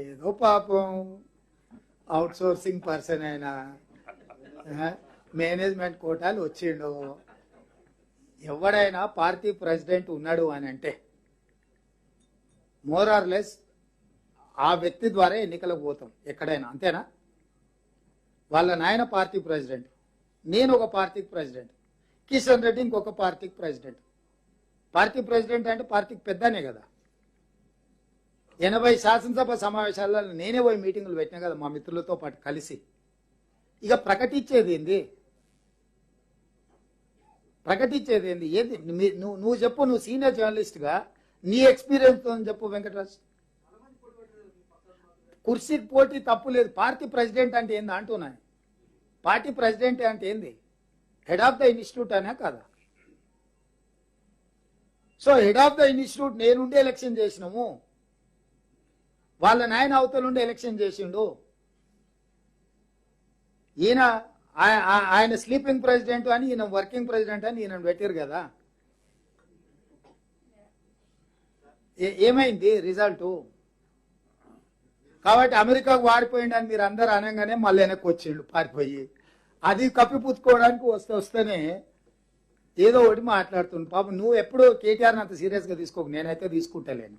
ఏదో పాపం out sourcing person అయినా మేనేజ్మెంట్ కోటాలు వచ్చిండు. ఎవడైనా పార్టీ ప్రెసిడెంట్ ఉన్నాడు అని అంటే మోర్ ఆర్ లెస్ ఆ వ్యక్తి ద్వారా ఎన్నికలకు పోతాం ఎక్కడైనా, అంతేనా? వాళ్ళ నాయన పార్టీ ప్రెసిడెంట్, నేను ఒక పార్టీకి ప్రెసిడెంట్, కిషన్ రెడ్డి ఇంకొక పార్టీకి ప్రెసిడెంట్. పార్టీ ప్రెసిడెంట్ అంటే పార్టీకి పెద్దనే కదా. 80 శాసనసభ సమావేశాలలో నేనే పోయి మీటింగులు పెట్టినా కదా మా మిత్రులతో పాటు కలిసి. ఇక ప్రకటించేది ఏంది? ఏది? నువ్వు చెప్పు, నువ్వు సీనియర్ జర్నలిస్ట్గా నీ ఎక్స్పీరియన్స్ చెప్పు వెంకటరాజ్. కుర్సీకి పోటీ తప్పు లేదు. పార్టీ ప్రెసిడెంట్ అంటే ఏంది అంటున్నా. పార్టీ ప్రెసిడెంట్ అంటే ఏంది? హెడ్ ఆఫ్ ద ఇన్స్టిట్యూట్ అనే కదా. So head of the institute నేనుండి ఎలక్షన్ చేసినాము, వాళ్ళ నాయన అవతలుండి ఎలక్షన్ చేసిండు. ఈయన ఆయన స్లీపింగ్ ప్రెసిడెంట్ అని, ఈయన వర్కింగ్ ప్రెసిడెంట్ అని ఈయన పెట్టారు కదా. ఏమైంది రిజల్ట్? కాబట్టి అమెరికాకు వారిపోయిండని మీరు అందరు అనగానే మళ్ళీ వెనక్కి వచ్చిండు పారిపోయి. అది కప్పిపుచ్చుకోవడానికి వస్తేనే ఏదో ఒకటి మాట్లాడుతుండు. పాపం నువ్వు ఎప్పుడు కేటీఆర్ని అంత సీరియస్గా తీసుకోకు, నేనైతే తీసుకుంటలేను.